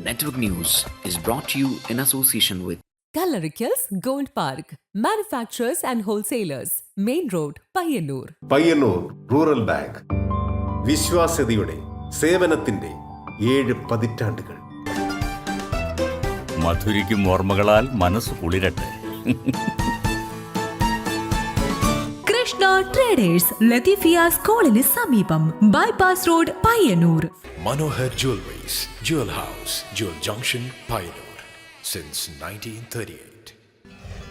Network News is brought to you in association with Kalarikals Gold Park, manufacturers and wholesalers, Main Road, Payyannur. Payyannur rural bank വിശ്വാസ്യതയുടെ സേവനത്തിന്റെ 7 പതിറ്റാണ്ടുകൾ. മധുരിക്കും ഓർമ്മകളാൽ മനസ്സ് കുളിരട്ടെ. Krishna traders ലത്തീഫിയാസ് കോളിന് സമീപം bypass road Payyanur. Manohar Jewelries, Jewel House, Jewel Junction, Payyannur since 1938.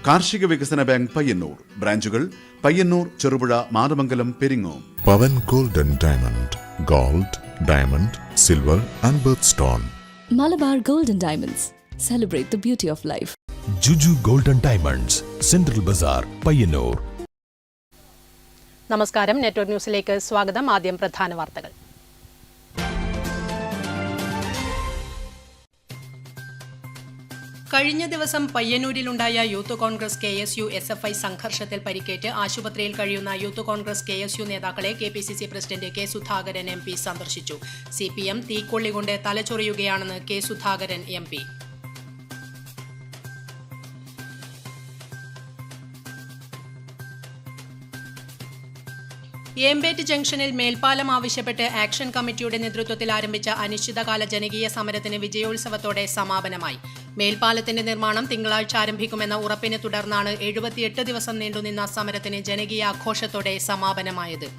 കാർഷിക വികസന bank Payyannur ബ്രാഞ്ചുകൾ Payyannur, Cherupuzha, Mathamangalam, Peringome. Pavan golden diamond, gold, diamond, silver and birth stone. Malabar golden diamonds, celebrate the beauty of life. Juju Golden Diamonds, Central Bazaar, Payyannur. നമസ്കാരം. Network ന്യൂസിലേക്ക് സ്വാഗതം. ആദ്യം പ്രധാന വാർത്തകൾ. കഴിഞ്ഞ ദിവസം പയ്യന്നൂരിലുണ്ടായ യൂത്ത് കോൺഗ്രസ് KSU SFI സംഘർഷത്തിൽ പരിക്കേറ്റ് ആശുപത്രിയിൽ കഴിയുന്ന യൂത്ത് കോൺഗ്രസ് KSU നേതാക്കളെ KPCC president K Sudhakaran MP സന്ദർശിച്ചു. CPM തീക്കൊള്ളികൊണ്ട് തലചൊറിയുകയാണെന്ന് കെ സുധാകരൻ MP. ഏമ്പേറ്റ് ജംഗ്ഷനിൽ മേൽപ്പാലം ആവശ്യപ്പെട്ട് ആക്ഷൻ കമ്മിറ്റിയുടെ നേതൃത്വത്തിൽ ആരംഭിച്ച അനിശ്ചിതകാല ജനകീയ സമരത്തിന് വിജയോത്സവത്തോടെ സമാപനമായി. മേൽപ്പാലത്തിന്റെ നിർമ്മാണം തിങ്കളാഴ്ച ആരംഭിക്കുമെന്ന ഉറപ്പിനെ തുടർന്നാണ് 78 ദിവസം നീണ്ടുനിന്ന സമരത്തിന് ജനകീയ ആഘോഷത്തോടെ സമാപനമായത്.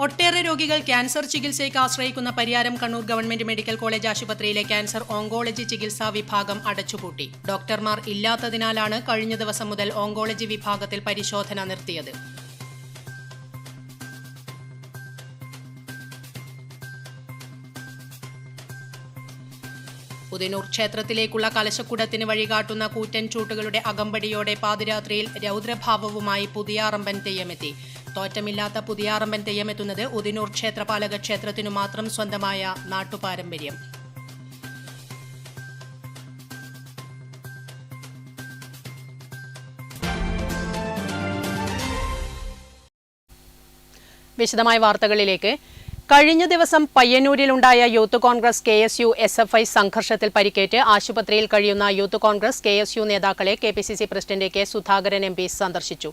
ഒട്ടേറെ രോഗികൾ ക്യാൻസർ ചികിത്സയ്ക്ക് ആശ്രയിക്കുന്ന Pariyaram Kannur government medical college ആശുപത്രിയിലെ ക്യാൻസർ ഓങ്കോളജി ചികിത്സാ വിഭാഗം അടച്ചുപൂട്ടി. ഡോക്ടർമാർ ഇല്ലാത്തതിനാലാണ് കഴിഞ്ഞ ദിവസം മുതൽ ഓങ്കോളജി വിഭാഗത്തിൽ പരിശോധന നിർത്തിയത്. ഉദിനൂർ ക്ഷേത്രത്തിലേക്കുള്ള കലശക്കുടത്തിന് വഴികാട്ടുന്ന കൂറ്റൻ ചൂട്ടുകളുടെ അകമ്പടിയോടെ പാതിരാത്രിയിൽ രൗദ്രഭാവവുമായി പുതിയാറമ്പൻ തെയ്യമെത്തി. തോറ്റമില്ലാത്ത പുതിയാറമ്പൻ തെയ്യമെത്തുന്നത് ഉദിനൂർ ക്ഷേത്രപാലക ക്ഷേത്രത്തിനു മാത്രം സ്വന്തമായ നാട്ടുപാരമ്പര്യം. വിശദമായ വാർത്തകളിലേക്ക്. കഴിഞ്ഞ ദിവസം പയ്യന്നൂരിലുണ്ടായ യൂത്ത് കോൺഗ്രസ് KSU SFI സംഘർഷത്തിൽ പരിക്കേറ്റ് ആശുപത്രിയിൽ കഴിയുന്ന യൂത്ത് കോൺഗ്രസ് KSU നേതാക്കളെ KPCC president K Sudhakaran MP സന്ദർശിച്ചു.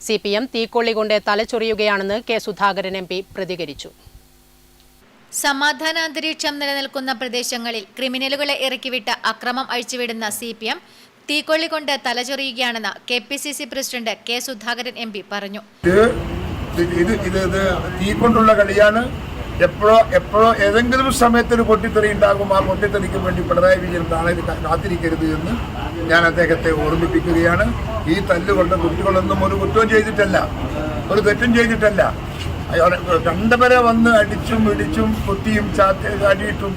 CPM തീക്കൊള്ളികൊണ്ട് തലചൊറിയുകയാണെന്ന് കെ സുധാകരൻ MP പ്രതികരിച്ചു. സമാധാന അന്തരീക്ഷം നിലനിൽക്കുന്ന പ്രദേശങ്ങളിൽ ക്രിമിനലുകളെ ഇറക്കിവിട്ട് അക്രമം അഴിച്ചുവിടുന്ന CPM തീക്കൊള്ളികൊണ്ട് തലചൊറിയുകയാണെന്ന് KPCC president K Sudhakaran MP പറഞ്ഞു. ഇത് തീക്കൊണ്ടുള്ള കളിയാണ്. എപ്പോഴോ ഏതെങ്കിലും സമയത്ത് ഒരു പൊട്ടിത്തെറി ഉണ്ടാകും. ആ പൊട്ടിത്തെറിക്ക് വേണ്ടി പിണറായി വിജയൻ നാളെ കാത്തിരിക്കരുത് എന്ന് ഞാൻ അദ്ദേഹത്തെ ഓർമ്മിപ്പിക്കുകയാണ്. ഈ തല്ലുകൊണ്ട് കുട്ടികളൊന്നും ഒരു കുറ്റവും ചെയ്തിട്ടല്ല, ഒരു തെറ്റും ചെയ്തിട്ടല്ല. കണ്ടവരെ വന്ന് അടിച്ചും ഇടിച്ചും കുത്തിയും ചാടിയിട്ടും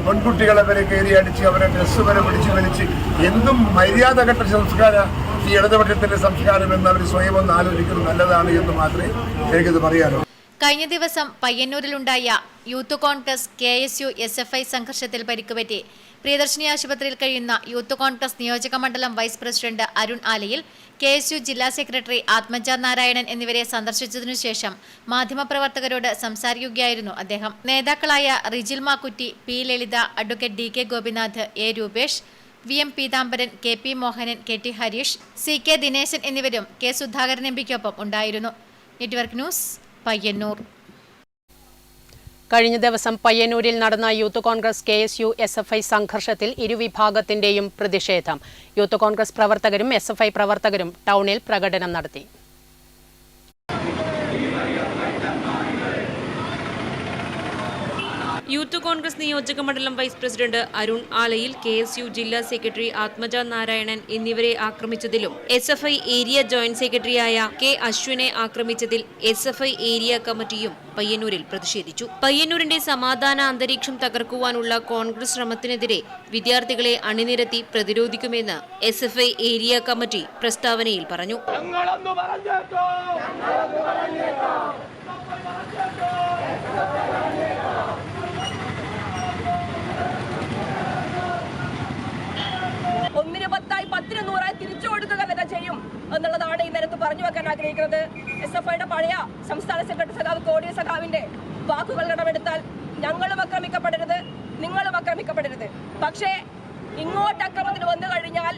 പെൺകുട്ടികളെ വരെ കയറി അടിച്ച് അവരെ ഡ്രസ്സ് വരെ പിടിച്ച് വലിച്ച് എന്തും മര്യാദഘട്ട സംസ്കാരം ഈ ഇടതുപക്ഷത്തിന്റെ സംസ്കാരം എന്ന് അവർ സ്വയം ഒന്ന് ആലോചിക്കുന്നത് നല്ലതാണ് എന്ന് മാത്രമേ എനിക്കിത് പറയാനോ. കഴിഞ്ഞ ദിവസം പയ്യന്നൂരിലുണ്ടായ യൂത്ത് കോൺഗ്രസ് KSU SFI സംഘർഷത്തിൽ പരിക്കുപറ്റി പ്രിയദർശിനി ആശുപത്രിയിൽ കഴിയുന്ന യൂത്ത് കോൺഗ്രസ് നിയോജക മണ്ഡലം വൈസ് പ്രസിഡന്റ് അരുൺ ആലയിൽ, KSU ജില്ലാ സെക്രട്ടറി ആത്മജ നാരായണൻ എന്നിവരെ സന്ദർശിച്ചതിനു ശേഷം മാധ്യമപ്രവർത്തകരോട് സംസാരിക്കുകയായിരുന്നു അദ്ദേഹം. നേതാക്കളായ Rijil Makkutty, P Lalitha, advocate DK Gopinath, A Rupesh, VM Peethambaran, KP Mohanan, KT Harish, CK Dineshan എന്നിവരും കെ സുധാകരൻ MPക്കൊപ്പം ഉണ്ടായിരുന്നു. Network news, Payyanur. കഴിഞ്ഞ ദിവസം പയ്യന്നൂരിൽ നടന്ന യൂത്ത് കോൺഗ്രസ് KSU SFI സംഘർഷത്തിൽ ഇരുവിഭാഗത്തിന്റെയും പ്രതിഷേധം. യൂത്ത് കോൺഗ്രസ് പ്രവർത്തകരും SFI പ്രവർത്തകരും ടൗണിൽ പ്രകടനം നടത്തി. യൂത്ത് കോൺഗ്രസ് നിയോജക മണ്ഡലം വൈസ് പ്രസിഡന്റ് അരുൺ ആലയിൽ, KSU ജില്ലാ സെക്രട്ടറി ആത്മജ നാരായണൻ എന്നിവരെ ആക്രമിച്ചതിലും SFI ഏരിയ ജോയിന്റ് സെക്രട്ടറിയായ K അശ്വിനെ ആക്രമിച്ചതിൽ SFI ഏരിയ കമ്മിറ്റിയും പയ്യന്നൂരിൽ പ്രതിഷേധിച്ചു. പയ്യന്നൂരിന്റെ സമാധാന അന്തരീക്ഷം തകർക്കുവാനുള്ള കോൺഗ്രസ് ശ്രമത്തിനെതിരെ വിദ്യാർത്ഥികളെ അണിനിരത്തി പ്രതിരോധിക്കുമെന്ന് SFI ഏരിയ കമ്മിറ്റി പ്രസ്താവനയിൽ പറഞ്ഞു. ഒന്നിന് 10 10 100 തിരിച്ചു കൊടുക്കുക തന്നെ ചെയ്യും. എന്നുള്ളതാണ് ഈ നേരത്ത് പറഞ്ഞു വെക്കാൻ ആഗ്രഹിക്കുന്നത്. SFIയുടെ പഴയ സംസ്ഥാന സെക്രട്ടറി സഖാവ് കോടി സഖാവിന്റെ വാക്കുകൾ കടമെടുത്താൽ ഞങ്ങളും ആക്രമിക്കപ്പെടരുത്, നിങ്ങളും ആക്രമിക്കപ്പെടരുത്. പക്ഷേ ഇങ്ങോട്ട് അക്രമത്തിന് വന്നു കഴിഞ്ഞാൽ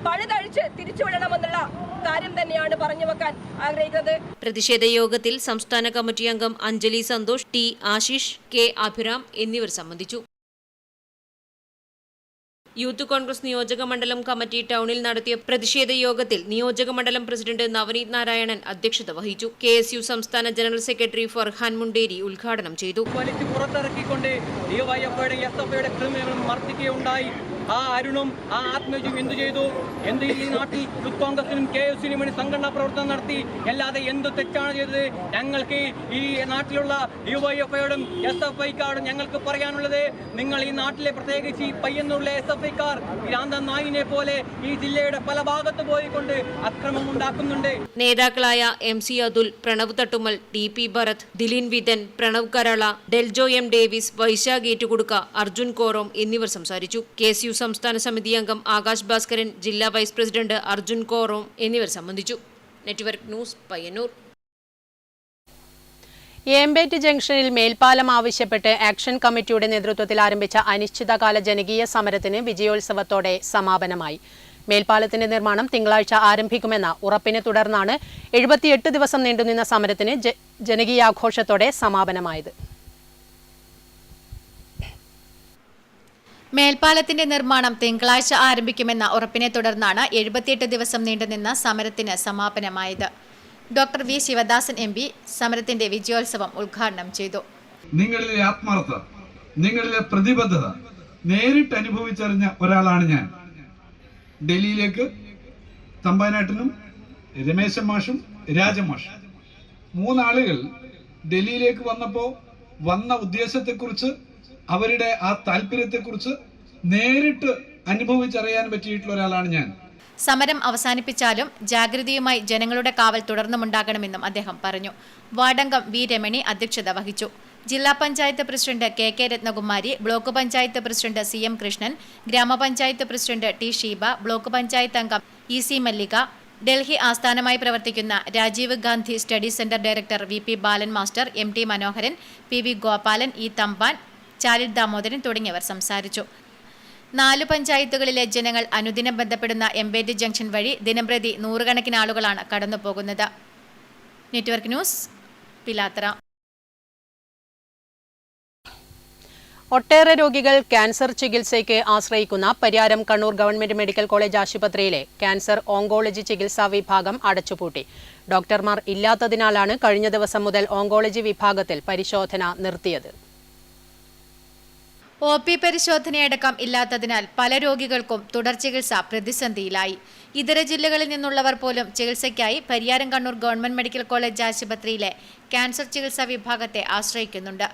പഴുതഴിച്ച് തിരിച്ചുവിടണമെന്നുള്ള കാര്യം തന്നെയാണ് പറഞ്ഞു വെക്കാൻ ആഗ്രഹിക്കുന്നത്. പ്രതിഷേധ യോഗത്തിൽ സംസ്ഥാന കമ്മിറ്റി അംഗം അഞ്ജലി സന്തോഷ്, ടി ആശിഷ്, കെ അഭിരാം എന്നിവർ സംബന്ധിച്ചു. യൂത്ത് കോൺഗ്രസ് നിയോജക മണ്ഡലം കമ്മിറ്റി ടൗണിൽ നടത്തിയ പ്രതിഷേധ യോഗത്തിൽ നിയോജക മണ്ഡലം പ്രസിഡന്റ് നവനീത് നാരായണൻ അധ്യക്ഷത വഹിച്ചു. KSU സംസ്ഥാന ജനറൽ സെക്രട്ടറി ഫർഹാൻ മുണ്ടേരി ഉദ്ഘാടനം ചെയ്തു. പുറത്തിറക്കിക്കൊണ്ട് ഡിവൈഎഫ്ഐയുടെ SFIയുടെ ക്രിമിനലുകൾ മർദ്ദിക്കുകയുണ്ടായി. ആ അരുണും ആ ആത്മജും എന്തു ചെയ്തു? എന്ത് ഈ നാട്ടിൽ യൂത്ത് കോൺഗ്രസിനും KSUവിനും വേണ്ടി സംഘടനാ പ്രവർത്തനം നടത്തി. അല്ലാതെ എന്ത് തെറ്റാണ് ചെയ്തത്? ഞങ്ങൾക്ക് ഈ നാട്ടിലുള്ള ഡിവൈഎഫ്ഐയോടും SFIക്കാരോടും ഞങ്ങൾക്ക് പറയാനുള്ളത്, നിങ്ങൾ ഈ നാട്ടിലെ പ്രത്യേകിച്ച് ഈ പയ്യന്നൂരിലെ SFIക്കാർ ഭ്രാന്തൻ നായിനെ പോലെ ഈ ജില്ലയുടെ പല ഭാഗത്ത് പോയിക്കൊണ്ട് അക്രമം ഉണ്ടാക്കുന്നുണ്ട്. നേതാക്കളായ MC Athul, Pranav Thattumal, TP Bharath, Dileen Vithan, Pranav Karala, Deljo M Davis, Vaishakh ഏറ്റുകൊടുക്ക, അർജുൻ കോറോം എന്നിവർ സംസാരിച്ചു. KSU സംസ്ഥാന സമിതി അംഗം ആകാശ് ഭാസ്കരൻ, ജില്ലാ വൈസ് പ്രസിഡന്റ് അർജുൻ കോറോം എന്നിവർ സംബന്ധിച്ചു. Network news, Payyanur. ഏമ്പേറ്റ് ജംഗ്ഷനിൽ മേൽപ്പാലം ആവശ്യപ്പെട്ട് ആക്ഷൻ കമ്മിറ്റിയുടെ നേതൃത്വത്തിൽ ആരംഭിച്ച അനിശ്ചിതകാല ജനകീയ സമരത്തിന് വിജയോത്സവത്തോടെ സമാപനമായി. മേൽപ്പാലത്തിന്റെ നിർമ്മാണം തിങ്കളാഴ്ച ആരംഭിക്കുമെന്ന ഉറപ്പിനെ തുടർന്നാണ് 78 ദിവസം നീണ്ടുനിന്ന സമരത്തിന് ജനകീയാഘോഷത്തോടെ സമാപനമായത്. മേൽപ്പാലത്തിന്റെ നിർമ്മാണം തിങ്കളാഴ്ച ആരംഭിക്കുമെന്ന ഉറപ്പിനെ തുടർന്നാണ് 78 ദിവസം നീണ്ടുനിന്ന സമരത്തിന് സമാപനമായത്. ഡോക്ടർ വി ശിവദാസൻ MP സമരത്തിന്റെ വിജയോത്സവം ഉദ്ഘാടനം ചെയ്തു. നിങ്ങളിലെ ആത്മാർത്ഥത, നിങ്ങളിലെ പ്രതിബദ്ധത നേരിട്ട് അനുഭവിച്ചറിഞ്ഞ ഒരാളാണ് ഞാൻ. ഡൽഹിയിലേക്ക് തമ്പാനാട്ടനും രമേശൻ മാഷും രാജമാഷും 3 ആളുകൾ ഡൽഹിയിലേക്ക് വന്ന ഉദ്ദേശത്തെക്കുറിച്ച്, അവരുടെ ആ താല്പര്യത്തെക്കുറിച്ച് നേരിട്ട് അനുഭവിച്ചറിയാൻ പറ്റിയിട്ടുള്ള ഒരാളാണ് ഞാൻ. സമരം അവസാനിപ്പിച്ചാലും ജാഗ്രതയുമായി ജനങ്ങളുടെ കാവൽ തുടർന്നുമുണ്ടാകണമെന്നും അദ്ദേഹം പറഞ്ഞു. വാർഡംഗം വി രമണി അധ്യക്ഷത വഹിച്ചു. ജില്ലാ panchayat president KK Rathnakumari, block panchayat president CM Krishnan, ഗ്രാമപഞ്ചായത്ത് president T Sheeba, block panchayat അംഗം EC മല്ലിക, ഡൽഹി ആസ്ഥാനമായി പ്രവർത്തിക്കുന്ന Rajiv Gandhi study centre director VP Balan master, MT Manoharan, PV Gopalan, E Thampan, Chalil Damodaran തുടങ്ങിയവർ സംസാരിച്ചു. 4 പഞ്ചായത്തുകളിലെ ജനങ്ങൾ അനുദിനം ബന്ധപ്പെടുന്ന എംബേറ്റ് ജംഗ്ഷൻ വഴി ദിനംപ്രതി 100 കണക്കിന് ആളുകളാണ് കടന്നുപോകുന്നത്. Network news, Pilathara. ഒട്ടേറെ രോഗികൾ ക്യാൻസർ ചികിത്സയ്ക്ക് ആശ്രയിക്കുന്ന Pariyaram Kannur government medical college ആശുപത്രിയിലെ ക്യാൻസർ ഓങ്കോളജി ചികിത്സാ വിഭാഗം അടച്ചുപൂട്ടി. ഡോക്ടർമാർ ഇല്ലാത്തതിനാലാണ് കഴിഞ്ഞ ദിവസം മുതൽ ഓങ്കോളജി വിഭാഗത്തിൽ പരിശോധന നിർത്തിയത്. OP പരിശോധനയടക്കം ഇല്ലാത്തതിനാൽ പല രോഗികൾക്കും തുടർ ചികിത്സ പ്രതിസന്ധിയിലായി. ഇതര ജില്ലകളിൽ നിന്നുള്ളവർ പോലും ചികിത്സയ്ക്കായി Pariyaram Kannur government medical college ആശുപത്രിയിലെ ക്യാൻസർ ചികിത്സാ വിഭാഗത്തെ ആശ്രയിക്കുന്നുണ്ട്.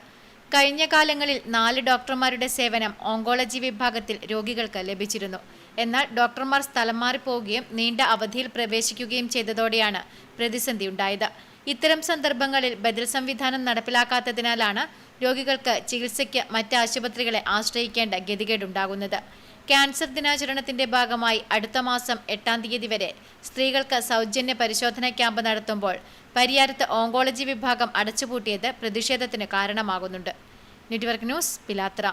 കഴിഞ്ഞ കാലങ്ങളിൽ 4 ഡോക്ടർമാരുടെ സേവനം ഓങ്കോളജി വിഭാഗത്തിൽ രോഗികൾക്ക് ലഭിച്ചിരുന്നു. എന്നാൽ ഡോക്ടർമാർ സ്ഥലം മാറിപ്പോവുകയും നീണ്ട അവധിയിൽ പ്രവേശിക്കുകയും ചെയ്തതോടെയാണ് പ്രതിസന്ധിയുണ്ടായത്. ഇത്തരം സന്ദർഭങ്ങളിൽ ബദൽ സംവിധാനം നടപ്പിലാക്കാത്തതിനാലാണ് രോഗികൾക്ക് ചികിത്സയ്ക്ക് മറ്റ് ആശുപത്രികളെ ആശ്രയിക്കേണ്ട ഗതികേടുണ്ടാകുന്നത്. ക്യാൻസർ ദിനാചരണത്തിന്റെ ഭാഗമായി അടുത്ത മാസം 8-ാം തീയതി വരെ സ്ത്രീകൾക്ക് സൗജന്യ പരിശോധനാ ക്യാമ്പ് നടത്തുമ്പോൾ പരിയാരത്ത് ഓങ്കോളജി വിഭാഗം അടച്ചുപൂട്ടിയത് പ്രതിഷേധത്തിന് കാരണമാകുന്നുണ്ട്. Network news, Pilathara.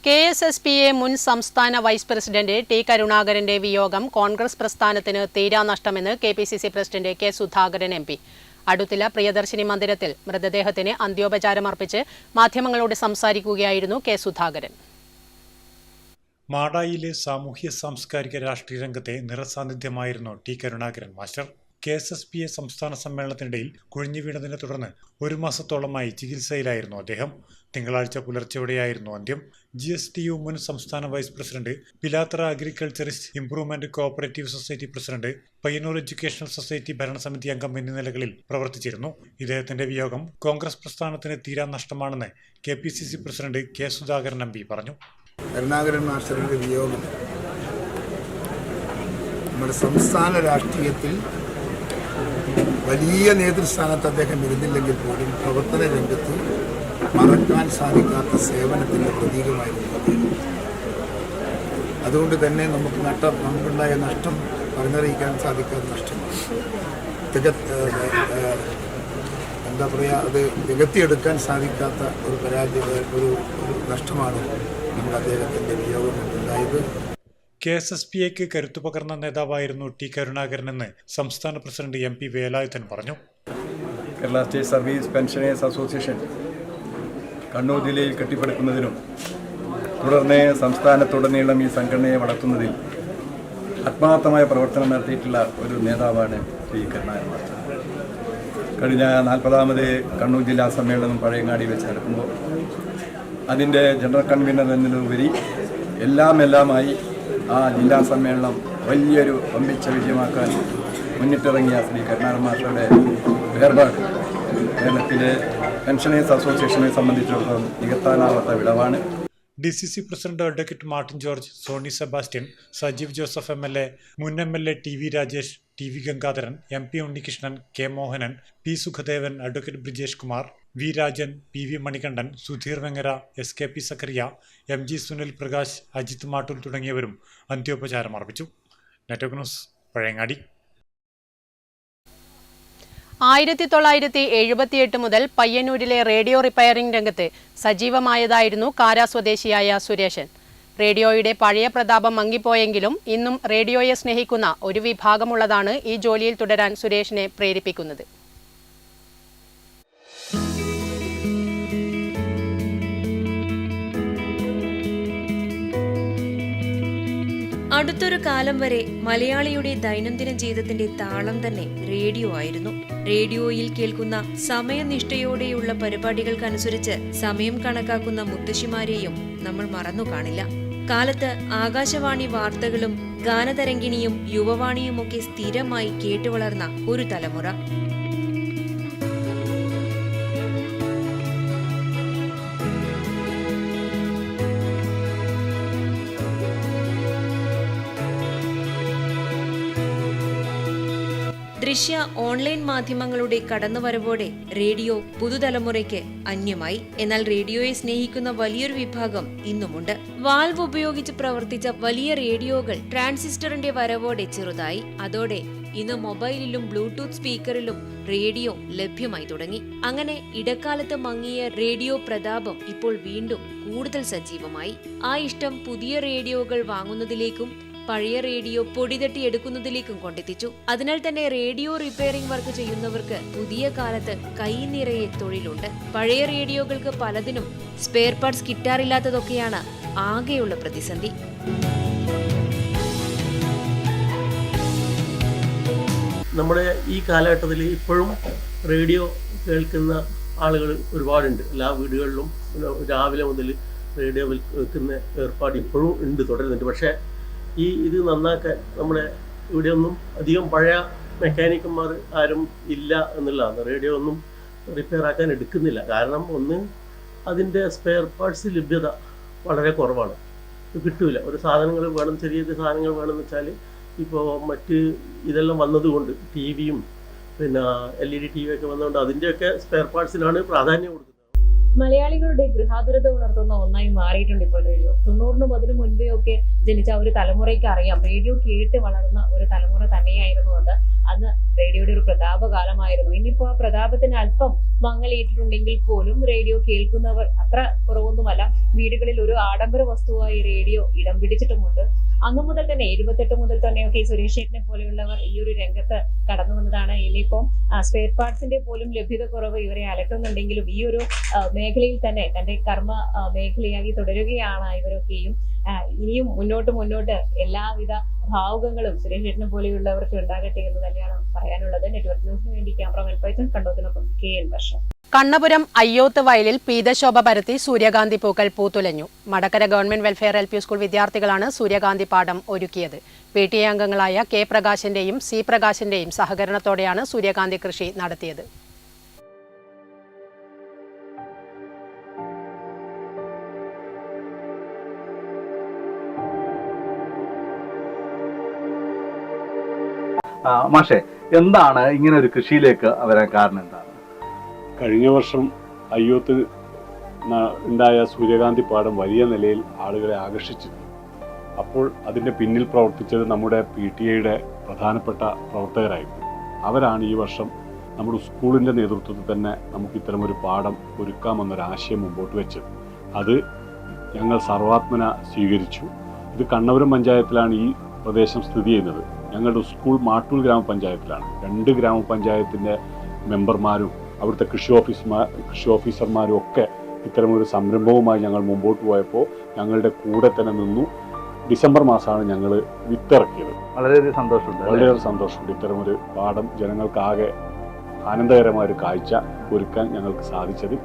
KSSPA മുൻ സംസ്ഥാന വൈസ് പ്രസിഡന്റ് T കരുണാകരന്റെ വിയോഗം കോൺഗ്രസ് പ്രസ്ഥാനത്തിന് തീരാനഷ്ടമെന്ന് KPCC president K Sudhakaran MP. Aduthila Priyadarshini മന്ദിരത്തിൽ മൃതദേഹത്തിന് അന്ത്യോപചാരമർപ്പിച്ച് മാധ്യമങ്ങളോട് സംസാരിക്കുകയായിരുന്നു K സുധാകരൻ. മാടായിലെ സാമൂഹ്യ സാംസ്കാരിക രാഷ്ട്രീയ രംഗത്തെ നിറസാന്നിധ്യമായിരുന്നു T കരുണാകരൻ മാസ്റ്റർ. KSSPA സംസ്ഥാന സമ്മേളനത്തിനിടയിൽ കുഴിഞ്ഞു വീണതിനെ തുടർന്ന് 1 മാസത്തോളമായി ചികിത്സയിലായിരുന്നു അദ്ദേഹം. തിങ്കളാഴ്ച പുലർച്ചെയോടെയായിരുന്നു അന്ത്യം. GSTU മുൻ സംസ്ഥാന vice president, Pilathara agriculturist improvement cooperative society president, Payyanur educational society ഭരണസമിതി അംഗം എന്നീ നിലകളിൽ പ്രവർത്തിച്ചിരുന്നു. ഇദ്ദേഹത്തിന്റെ വിയോഗം കോൺഗ്രസ് പ്രസ്ഥാനത്തിന് തീരാ നഷ്ടമാണെന്ന് KPCC president K Sudhakaran MP പറഞ്ഞു. കരുണാകരൻ മാസ്റ്ററുടെ വിയോഗം നമ്മുടെ സംസ്ഥാന രാഷ്ട്രീയത്തിൽ വലിയ നേതൃസ്ഥാനത്ത് അദ്ദേഹം ഇരുന്നില്ലെങ്കിൽ പോലും പ്രവർത്തന രംഗത്ത് മറക്കാൻ സാധിക്കാത്ത സേവനത്തിൻ്റെ പ്രതീകമായിരുന്നു. അതുകൊണ്ട് തന്നെ നമുക്കുണ്ടായ നഷ്ടം പറഞ്ഞറിയിക്കാൻ സാധിക്കാത്ത നഷ്ടമാണ്. എന്താ പറയുക, അത് നികത്തിയെടുക്കാൻ സാധിക്കാത്ത ഒരു നഷ്ടമാണ് നമ്മുടെ അദ്ദേഹത്തിൻ്റെ വിയോഗം ഉണ്ടായത്. KSSPAക്ക് കരുത്തു പകർന്ന നേതാവായിരുന്നു ടി കരുണാകരനെന്ന് സംസ്ഥാന പ്രസിഡന്റ് MP വേലായുധൻ പറഞ്ഞു. Kerala state service pensioners association Kannur ജില്ലയിൽ കെട്ടിപ്പടുക്കുന്നതിനും തുടർന്ന് സംസ്ഥാനത്തുടനീളം ഈ സംഘടനയെ വളർത്തുന്നതിൽ ആത്മാർത്ഥമായ പ്രവർത്തനം നടത്തിയിട്ടുള്ള ഒരു നേതാവാണ് ശ്രീ കരുണാകരൻ മാസ്റ്റർ. കഴിഞ്ഞ 40ാമത് കണ്ണൂർ ജില്ലാ സമ്മേളനം പഴയങ്ങാടി വെച്ച് നടക്കുമ്പോൾ അതിൻ്റെ ജനറൽ കൺവീനർ എന്നതിലുപരി എല്ലാമായി ആ ജില്ലാ സമ്മേളനം വലിയൊരു വമ്പിച്ച വിജയമാക്കാൻ മുന്നിട്ടിറങ്ങിയ ശ്രീ കരുണാകരൻ മാസ്റ്ററുടെ വേർപാട് കേരളത്തിലെ പെൻഷനേഴ്സ് അസോസിയേഷനെ സംബന്ധിച്ചിടത്തോളം നികത്താനാവാത്ത വിടവാണ്. DCC president advocate Martin George, Sony Sebastian, Sajeev Joseph MLA, മുൻ MLA TV Rajesh, TV Gangadharan, MP Unnikrishnan, K Mohanan, P Sukhadevan, advocate Brijesh Kumar, V Rajan, PV Manikandan, Sudheer Vengara, SKP Zakariya, MG Sunil Prakash, Ajith Mattool തുടങ്ങിയവരും അന്ത്യോപചാരം അർപ്പിച്ചു. Network news, Pazhayangadi. 1978 മുതൽ പയ്യന്നൂരിലെ റേഡിയോ റിപ്പയറിംഗ് രംഗത്ത് സജീവമായതായിരുന്നു കാര സ്വദേശിയായ സുരേഷൻ. റേഡിയോയുടെ പഴയ പ്രതാപം മങ്ങിപ്പോയെങ്കിലും ഇന്നും റേഡിയോയെ സ്നേഹിക്കുന്ന ഒരു വിഭാഗമുള്ളതാണ് ഈ ജോലിയിൽ തുടരാൻ സുരേഷിനെ പ്രേരിപ്പിക്കുന്നത്. അടുത്തൊരു കാലം വരെ മലയാളിയുടെ ദൈനംദിന ജീവിതത്തിന്റെ താളം തന്നെ റേഡിയോ ആയിരുന്നു. റേഡിയോയിൽ കേൾക്കുന്ന സമയനിഷ്ഠയോടെയുള്ള പരിപാടികൾക്കനുസരിച്ച് സമയം കണക്കാക്കുന്ന മുത്തശ്ശിമാരെയും നമ്മൾ മറന്നു കാണില്ല. കാലത്ത് ആകാശവാണി വാർത്തകളും ഗാനതരംഗിണിയും യുവവാണിയുമൊക്കെ സ്ഥിരമായി കേട്ടുവളർന്ന ഒരു തലമുറ. ദൃശ്യ ഓൺലൈൻ മാധ്യമങ്ങളുടെ കടന്നുവരവോടെ റേഡിയോ പുതുതലമുറയ്ക്ക് അന്യമായി. എന്നാൽ റേഡിയോയെ സ്നേഹിക്കുന്ന വലിയൊരു വിഭാഗം ഇന്നുമുണ്ട്. വാൽവ് ഉപയോഗിച്ച് പ്രവർത്തിച്ച വലിയ റേഡിയോകൾ ട്രാൻസിസ്റ്ററിന്റെ വരവോടെ ചെറുതായി. അതോടെ ഇന്ന് മൊബൈലിലും ബ്ലൂടൂത്ത് സ്പീക്കറിലും റേഡിയോ ലഭ്യമായി തുടങ്ങി. അങ്ങനെ ഇടക്കാലത്ത് മങ്ങിയ റേഡിയോ പ്രതാപം ഇപ്പോൾ വീണ്ടും കൂടുതൽ സജീവമായി. ആ ഇഷ്ടം പുതിയ റേഡിയോകൾ വാങ്ങുന്നതിലേക്കും പഴയ റേഡിയോ പൊടിതട്ടി എടുക്കുന്നതിലേക്കും കൊണ്ടെത്തിച്ചു. അതിനാൽ തന്നെ റേഡിയോ റിപ്പയറിംഗ് വർക്ക് ചെയ്യുന്നവർക്ക് പുതിയ കാലത്ത് കൈ നിറയെ തൊഴിലുണ്ട്. പഴയ റേഡിയോകൾക്ക് പലതിനും സ്പെയർ പാർട്സ് കിട്ടാറില്ലാത്തതൊക്കെയാണ് ആകെയുള്ള പ്രതിസന്ധി. നമ്മുടെ ഈ കാലഘട്ടത്തിൽ ഇപ്പോഴും റേഡിയോ കേൾക്കുന്ന ആളുകൾ ഒരുപാടുണ്ട്. എല്ലാ വീടുകളിലും രാവിലെ മുതൽ റേഡിയോ കേൾക്കുന്ന ഏർപ്പാട് ഇപ്പോഴും ഉണ്ട്, തുടരുന്നുണ്ട്. പക്ഷേ ഇത് നന്നാക്കാൻ നമ്മുടെ ഇവിടെയൊന്നും അധികം പഴയ മെക്കാനിക്കന്മാർ ആരും ഇല്ല എന്നുള്ളതാണ്. റേഡിയോ ഒന്നും റിപ്പയർ ആക്കാൻ എടുക്കുന്നില്ല. കാരണം ഒന്ന്, അതിൻ്റെ സ്പെയർ പാർട്സ് ലഭ്യത വളരെ കുറവാണ്, കിട്ടൂല. ഒരു സാധനങ്ങൾ വേണം, ചെറിയ സാധനങ്ങൾ വേണമെന്ന് വെച്ചാൽ ഇപ്പോൾ മറ്റ് ഇതെല്ലാം വന്നതുകൊണ്ട് ടിവിയും പിന്നെ LED TV ഒക്കെ വന്നതുകൊണ്ട് അതിൻ്റെയൊക്കെ സ്പെയർ പാർട്സിനാണ് പ്രാധാന്യം കൊടുക്കുന്നത്. മലയാളികളുടെ ഗൃഹാതുരത ഉണർത്തുന്ന ഒന്നായി മാറിയിട്ടുണ്ട് ഇപ്പോൾ റേഡിയോ. 90 അതിനു മുൻപേ ഒക്കെ ജനിച്ച ഒരു തലമുറയ്ക്ക് അറിയാം, റേഡിയോ കേട്ട് വളർന്ന ഒരു തലമുറ തന്നെയായിരുന്നു അത്. അന്ന് റേഡിയോയുടെ ഒരു പ്രതാപകാലമായിരുന്നു. ഇന്നിപ്പോ ആ പ്രതാപത്തിന് അല്പം മങ്ങലേറ്റിട്ടുണ്ടെങ്കിൽ പോലും റേഡിയോ കേൾക്കുന്നവർ അത്ര കുറവൊന്നുമല്ല. വീടുകളിൽ ഒരു ആഡംബര വസ്തുവായി റേഡിയോ ഇടം പിടിച്ചിട്ടുമുണ്ട്. അന്നു മുതൽ തന്നെ 78 മുതൽ തന്നെയൊക്കെ സുരേഷ് ചേട്ടനെ പോലെയുള്ളവർ ഈ ഒരു രംഗത്ത് കടന്നു വന്നതാണ്. ഇനിയിപ്പം സ്പെയർ പാർട്സിന്റെ പോലും ലഭ്യത കുറവ് ഇവരെ അലട്ടുന്നുണ്ടെങ്കിലും ഈ ഒരു മേഖലയിൽ തന്നെ തന്റെ കർമ്മ മേഖലയായി തുടരുകയാണ് ഇവരൊക്കെയും. ഇനിയും മുന്നോട്ട് എല്ലാവിധ ഭാവുകങ്ങളും സുരേഷ് ചേട്ടനെ പോലെയുള്ളവർക്ക് ഉണ്ടാകട്ടെ എന്ന് തന്നെയാണ് പറയാനുള്ളത്. നെറ്റ്വർക്ക് ന്യൂസിന് വേണ്ടി ക്യാമറമാൻ പൈസൺ കണ്ടോത്തിനൊപ്പം KN വർഷം. കണ്ണപുരം അയ്യോത്ത് വയലിൽ പീതശോഭ പരത്തി സൂര്യകാന്തി പൂക്കൾ പൂത്തുലഞ്ഞു. Madakkara government welfare LP school വിദ്യാർത്ഥികളാണ് സൂര്യകാന്തി പാടം ഒരുക്കിയത്. PTA അംഗങ്ങളായ K പ്രകാശിന്റെയും C പ്രകാശിന്റെയും സഹകരണത്തോടെയാണ് സൂര്യകാന്തി കൃഷി നടത്തിയത്. മാഷെ, എന്താണ് ഇങ്ങനെ ഒരു കൃഷിയിലേക്ക് വരാൻ കാരണം? എന്താണ്? കഴിഞ്ഞ വർഷം അയ്യോത്ത് ഉണ്ടായ സൂര്യകാന്തി പാടം വലിയ നിലയിൽ ആളുകളെ ആകർഷിച്ചിരുന്നു. അപ്പോൾ അതിൻ്റെ പിന്നിൽ പ്രവർത്തിച്ചത് നമ്മുടെ PTA പ്രധാനപ്പെട്ട പ്രവർത്തകരായിരുന്നു. അവരാണ് ഈ വർഷം നമ്മുടെ സ്കൂളിൻ്റെ നേതൃത്വത്തിൽ തന്നെ നമുക്ക് ഇത്തരമൊരു പാഠം ഒരുക്കാമെന്നൊരാശയം മുമ്പോട്ട് വെച്ചത്. അത് ഞങ്ങൾ സർവാത്മന സ്വീകരിച്ചു. ഇത് കണ്ണപുരം പഞ്ചായത്തിലാണ് ഈ പ്രദേശം സ്ഥിതി ചെയ്യുന്നത്. ഞങ്ങളുടെ സ്കൂൾ മാട്ടൂൽ ഗ്രാമപഞ്ചായത്തിലാണ്. 2 ഗ്രാമപഞ്ചായത്തിൻ്റെ മെമ്പർമാരും അവിടുത്തെ കൃഷി ഓഫീസർമാരും ഒക്കെ ഇത്തരമൊരു സംരംഭവുമായി ഞങ്ങൾ മുമ്പോട്ട് പോയപ്പോൾ ഞങ്ങളുടെ കൂടെ തന്നെ നിന്നു. ഡിസംബർ മാസമാണ് ഞങ്ങൾ വിത്തിറക്കിയത്. വളരെയധികം സന്തോഷമുണ്ട്. വളരെയേറെ സന്തോഷമുണ്ട്. ഇത്തരമൊരു പാഠം ജനങ്ങൾക്കാകെ ആനന്ദകരമായ ഒരു കാഴ്ച ഒരുക്കാൻ ഞങ്ങൾക്ക് സാധിച്ചത്.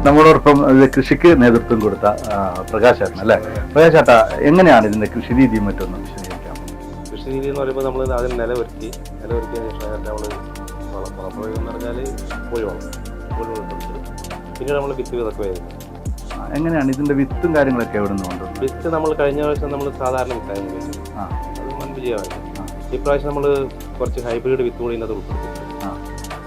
നമ്മളോടൊപ്പം കൃഷിക്ക് നേതൃത്വം കൊടുത്ത പ്രകാശ് ചേട്ടൻ അല്ലേ? പ്രകാശ് ചേട്ടാ, എങ്ങനെയാണ് ഇതിന്റെ കൃഷി രീതി മറ്റൊന്നും വിശദീകരിക്കാം? കൃഷി രീതി എന്ന് പറയുമ്പോൾ നമ്മൾ ആദ്യം നിലവൊരുക്കിയതിന് ശേഷം നമ്മൾ വളപ്രയോഗം എന്ന് പറഞ്ഞാൽ കോഴിവളം പിന്നീട് നമ്മൾ വിത്ത് വിതക്കുമായിരുന്നു. എങ്ങനെയാണ് ഇതിന്റെ വിത്തും കാര്യങ്ങളൊക്കെ എവിടെ നിന്ന് കൊണ്ടുവന്നത്? വിത്ത് നമ്മൾ കഴിഞ്ഞ പ്രാവശ്യം നമ്മൾ സാധാരണ വിത്തായിരുന്നു ഉപയോഗിച്ചത്. അത് വൻ വിജയമായിരുന്നു. ഇപ്രാവശ്യം നമ്മൾ കുറച്ച് ഹൈബ്രിഡ് വിത്ത് കൂടി ഇന്നത് ഉൾപ്പെടുത്തി.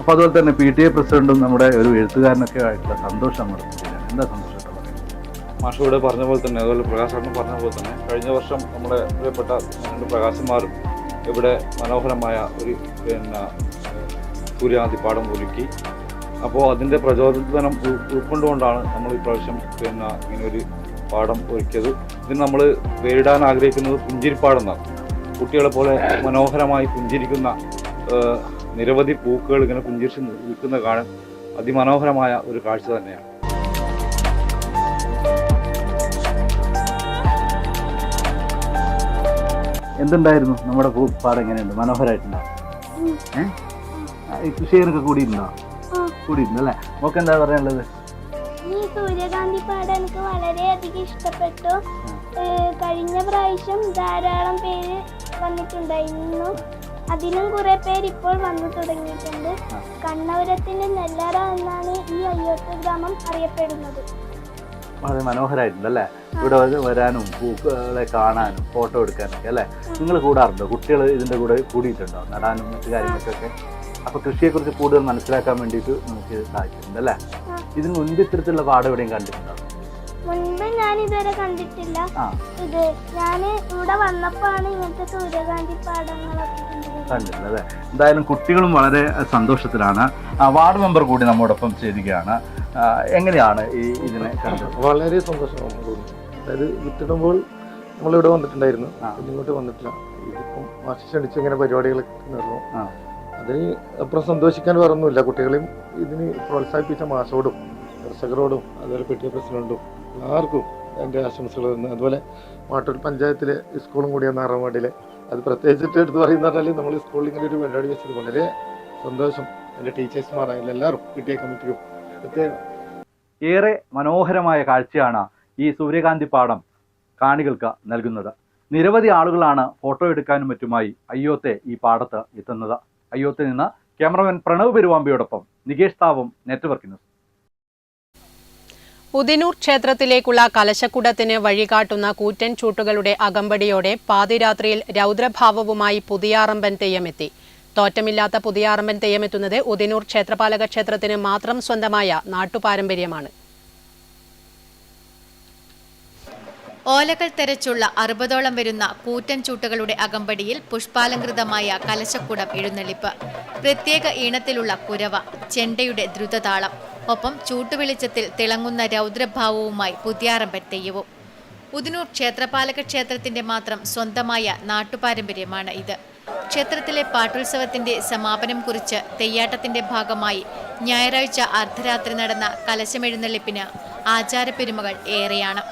അപ്പോൾ അതുപോലെ തന്നെ PTA പ്രസിഡന്റും നമ്മുടെ ഒരു എഴുത്തുകാരനൊക്കെ ആയിട്ടുള്ള സന്തോഷം നമ്മുടെ എന്താ സന്തോഷത്തോടെ മാഷോട് പറഞ്ഞ പോലെ തന്നെ, അതുപോലെ പ്രകാശ് പറഞ്ഞ പോലെ തന്നെ കഴിഞ്ഞ വർഷം നമ്മുടെ പ്രിയപ്പെട്ട 2 പ്രകാശന്മാരും ഇവിടെ മനോഹരമായ ഒരു സൂര്യകാന്തി പാടം ഒരുക്കി. അപ്പോൾ അതിൻ്റെ പ്രചോദനം ഉൾക്കൊണ്ടുകൊണ്ടാണ് നമ്മൾ ഇപ്രാവശ്യം ഇങ്ങനെ ഒരു പാടം ഒരുക്കിയത്. ഇതിന് നമ്മൾ പേരിടാൻ ആഗ്രഹിക്കുന്നത് പുഞ്ചിരിപ്പാടം എന്നാണ്. കുട്ടികളെ പോലെ മനോഹരമായി പുഞ്ചിരിക്കുന്ന നിരവധി പൂക്കൾ ഇങ്ങനെ പുഞ്ചിരിച്ച് നിൽക്കുന്ന കാണാൻ അതിമനോഹരമായ ഒരു കാഴ്ച തന്നെയാണ്. എന്തുണ്ടായിരുന്നു നമ്മുടെ പാടം? എങ്ങനെയുണ്ട്? മനോഹരമായിട്ടുണ്ടോ? കൃഷിയൊക്കെ കൂടിയിട്ടുണ്ടല്ലേ? നമുക്ക് എന്താ പറയാനുള്ളത്? ഈ സൂര്യകാന്തി പാടം എനിക്ക് വളരെയധികം ഇഷ്ടപ്പെട്ടു. കഴിഞ്ഞ പ്രാവശ്യം ധാരാളം പേര് വന്നിട്ടുണ്ടായിരുന്നു. അതിനും കുറെ പേര് ഇപ്പോൾ വന്നു തുടങ്ങിയിട്ടുണ്ട്. കണ്ണപുരത്തിന്റെ നെല്ലറ എന്നാണ് ഈ അയ്യോത്ത് ഗ്രാമം അറിയപ്പെടുന്നത്. വളരെ മനോഹരമായിട്ടുണ്ടല്ലേ? ഇവിടെ വരാനും പൂക്കളെ കാണാനും ഫോട്ടോ എടുക്കാനൊക്കെ അല്ലേ? നിങ്ങൾ കൂടാറുണ്ടോ? കുട്ടികൾ ഇതിൻ്റെ കൂടെ കൂടിയിട്ടുണ്ടോ നടാനും മറ്റു കാര്യങ്ങൾക്കൊക്കെ? അപ്പോൾ കൃഷിയെക്കുറിച്ച് കൂടുതൽ മനസ്സിലാക്കാൻ വേണ്ടിയിട്ട് നമുക്ക് സാധിച്ചിട്ടുണ്ട് അല്ലേ? ഇതിന് മുൻപ് ഇത്തരത്തിലുള്ള പാടം എവിടെയും കണ്ടിട്ടുണ്ടോ? മുൻപ് ഞാൻ ഇതുവരെ കണ്ടിട്ടില്ല. ഇത് ഞാൻ ഇവിടെ വന്നപ്പോഴാണ് ഇങ്ങനത്തെ സൂര്യകാന്തി പാടങ്ങളൊക്കെ കണ്ടിട്ടുള്ളത് അല്ലേ? എന്തായാലും കുട്ടികളും വളരെ സന്തോഷത്തിലാണ്. വാർഡ് മെമ്പർ കൂടി നമ്മോടൊപ്പം ചേരുകയാണ്. എങ്ങനെയാണ് ഈ ഇതിനെ കണ്ടത്? വളരെ സന്തോഷമാണ് തോന്നുന്നു. അതായത് വിത്തിടുമ്പോൾ നമ്മളിവിടെ വന്നിട്ടുണ്ടായിരുന്നു, ഇങ്ങോട്ട് വന്നിട്ടില്ല. ഇതിപ്പം മാഷ് ക്ഷണിച്ച് ഇങ്ങനെ പരിപാടികളൊക്കെ നടന്നു. അതിന് അപ്പുറം സന്തോഷിക്കാൻ വേറൊന്നുമില്ല. കുട്ടികളെയും ഇതിന് പ്രോത്സാഹിപ്പിച്ച മാഷോടും ദർശകരോടും അതുപോലെ PTA പ്രസിഡന്റും എല്ലാവർക്കും എൻ്റെ ആശംസകൾ തന്നു. അതുപോലെ മാട്ടൂർ പഞ്ചായത്തിലെ സ്കൂളും കൂടിയാണ് 6ാം വാർഡിലെ. അത് പ്രത്യേകിച്ചിട്ട് എടുത്ത് പറയുന്ന പറഞ്ഞാൽ നമ്മൾ സ്കൂളിൽ ഇങ്ങനെ ഒരു പരിപാടി വെച്ചത് വളരെ സന്തോഷം. എൻ്റെ ടീച്ചേഴ്സുമാരായാലും എല്ലാവരും PTA കമ്മിറ്റിയും പ്രത്യേകം. ഏറെ മനോഹരമായ കാഴ്ചയാണ് ഈ സൂര്യകാന്തി പാടം കാണികൾക്ക് നൽകുന്നത്. നിരവധി ആളുകളാണ് ഫോട്ടോ എടുക്കാനും മറ്റുമായി അയ്യോത്തെ ഈ പാടത്ത് എത്തുന്നത്. അയ്യോത്തിൽ നിന്ന് ക്യാമറമാൻ പ്രണവ് പെരുവാമ്പയോടൊപ്പം നികേഷ് താവം, നെറ്റ്വർക്ക് ന്യൂസ്. ഉദിനൂർ ക്ഷേത്രത്തിലേക്കുള്ള കലശക്കുടത്തിന് വഴികാട്ടുന്ന കൂറ്റൻ ചൂട്ടുകളുടെ അകമ്പടിയോടെ പാതിരാത്രിയിൽ രൗദ്രഭാവവുമായി പുതിയാറമ്പൻ തെയ്യമെത്തി. തോറ്റമില്ലാത്ത പുതിയാറമ്പൻ തെയ്യമെത്തുന്നത് ഉദിനൂർ ക്ഷേത്രപാലക ക്ഷേത്രത്തിന് മാത്രം സ്വന്തമായ നാട്ടുപാരമ്പര്യമാണ്. ഓലകൾ തെരച്ചുള്ള 60ഓളം വരുന്ന കൂറ്റൻ ചൂട്ടുകളുടെ അകമ്പടിയിൽ പുഷ്പാലങ്കൃതമായ കലശക്കുടം എഴുന്നള്ളിപ്പ്, പ്രത്യേക ഈണത്തിലുള്ള കുരവ, ചെണ്ടയുടെ ദ്രുതതാളം, ഒപ്പം ചൂട്ടുവെളിച്ചത്തിൽ തിളങ്ങുന്ന രൗദ്രഭാവവുമായി പുതിയാറമ്പൻ തെയ്യവും. ഉദിനൂർ ക്ഷേത്രപാലക ക്ഷേത്രത്തിന്റെ മാത്രം സ്വന്തമായ നാട്ടുപാരമ്പര്യമാണ് ഇത്. ക്ഷേത്രത്തിലെ പാട്ടുത്സവത്തിന്റെ സമാപനം കുറിച്ച് തെയ്യാട്ടത്തിന്റെ ഭാഗമായി ഞായറാഴ്ച അർദ്ധരാത്രി നടന്ന കലശമെഴുന്നള്ളിപ്പിന് ആചാരപ്പെരുമകൾ ഏറെയാണ്.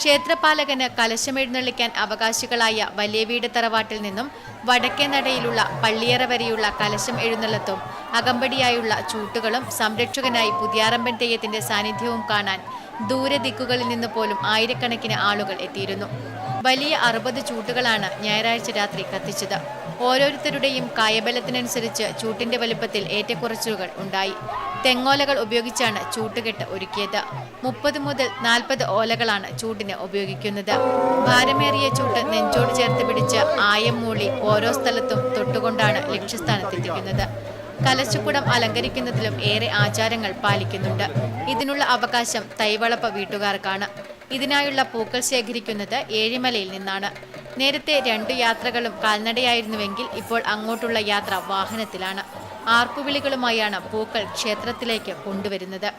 ക്ഷേത്രപാലകന് കലശമെഴുന്നള്ളിക്കാൻ അവകാശികളായ വലിയ വീട് തറവാട്ടിൽ നിന്നും വടക്കേ നടയിലുള്ള പള്ളിയറ വരെയുള്ള കലശം എഴുന്നള്ളത്തും അകമ്പടിയായുള്ള ചൂട്ടുകളും സംരക്ഷകനായി പുതിയാറമ്പൻ തെയ്യത്തിന്റെ സാന്നിധ്യവും കാണാൻ ദൂരദിക്കുകളിൽ നിന്ന് പോലും ആയിരക്കണക്കിന് ആളുകൾ എത്തിയിരുന്നു. വലിയ 60 ചൂട്ടുകളാണ് ഞായറാഴ്ച രാത്രി കത്തിച്ചത്. ഓരോരുത്തരുടെയും കായബലത്തിനനുസരിച്ച് ചൂട്ടിന്റെ വലുപ്പത്തിൽ ഏറ്റക്കുറച്ചിലുകൾ ഉണ്ടായി. തെങ്ങോലകൾ ഉപയോഗിച്ചാണ് ചൂട്ടുകെട്ട് ഒരുക്കിയത്. 30 മുതൽ 40 ഓലകളാണ് ചൂട്ടിന് ഉപയോഗിക്കുന്നത്. ഭാരമേറിയ ചൂട്ട് നെഞ്ചോട് ചേർത്ത് പിടിച്ച് ആയം മൂളി ഓരോ സ്ഥലത്തും തൊട്ടുകൊണ്ടാണ് ലക്ഷ്യസ്ഥാനത്തെത്തിക്കുന്നത്. കലശക്കുടം അലങ്കരിക്കുന്നതിലും ഏറെ ആചാരങ്ങൾ പാലിക്കുന്നുണ്ട്. ഇതിനുള്ള അവകാശം തൈവളപ്പ വീട്ടുകാർക്കാണ്. ഇതിനായുള്ള പൂക്കൾ ശേഖരിക്കുന്നത് ഏഴിമലയിൽ നിന്നാണ്. നേരത്തെ 2 യാത്രകളും കാൽനടയായിരുന്നുവെങ്കിൽ ഇപ്പോൾ അങ്ങോട്ടുള്ള യാത്ര വാഹനത്തിലാണ്. ആർപ്പുവിളികളുമായാണ് പൂക്കൾ ക്ഷേത്രത്തിലേക്ക് കൊണ്ടുവരുന്നത്.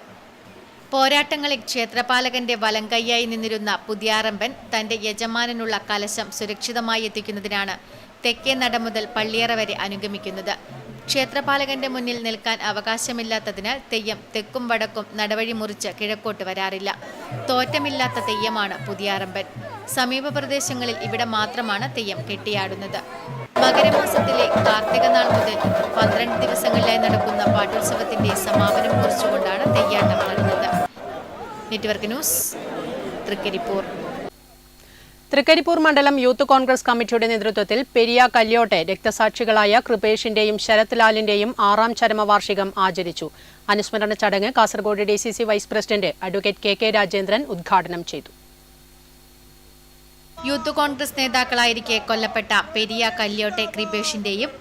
പോരാട്ടങ്ങളിൽ ക്ഷേത്രപാലകന്റെ വലങ്കയ്യായി നിന്നിരുന്ന പുതിയാറമ്പൻ തന്റെ യജമാനനുള്ള കലശം സുരക്ഷിതമായി എത്തിക്കുന്നതിനാണ് തെക്കേ നട മുതൽ പള്ളിയറ വരെ അനുഗമിക്കുന്നത്. ക്ഷേത്രപാലകന്റെ മുന്നിൽ നിൽക്കാൻ അവകാശമില്ലാത്തതിനാൽ തെയ്യം തെക്കും വടക്കും നടവഴി മുറിച്ച് കിഴക്കോട്ട് വരാറില്ല. തോറ്റമില്ലാത്ത തെയ്യമാണ് പുതിയാറമ്പൻ. സമീപ പ്രദേശങ്ങളിൽ ഇവിടെ മാത്രമാണ് തെയ്യം കെട്ടിയാടുന്നത്. മകരമാസത്തിലെ കാർത്തിക നാൾ മുതൽ 12 ദിവസങ്ങളിലായി നടക്കുന്ന പാട്ടുത്സവത്തിന്റെ സമാപനം കുറിച്ചുകൊണ്ടാണ് തെയ്യാട്ടം നടന്നത്. Network news, Trikaripur. തൃക്കരിപ്പൂർ മണ്ഡലം യൂത്ത് കോൺഗ്രസ് കമ്മിറ്റിയുടെ നേതൃത്വത്തിൽ പെരിയ കല്യോട്ടെ രക്തസാക്ഷികളായ കൃപേഷിന്റെയും ശരത് ലാലിന്റെയും 6ാം ചരമവാർഷികം ആചരിച്ചു. അനുസ്മരണ ചടങ്ങ് Kasaragod DCC vice president advocate KK Rajendran ഉദ്ഘാടനം ചെയ്തു. യൂത്ത് കോൺഗ്രസ് നേതാക്കളായിരിക്കെ കൊല്ലപ്പെട്ട പെരിയ കല്യോട്ടെ കൃപേഷിന്റെയും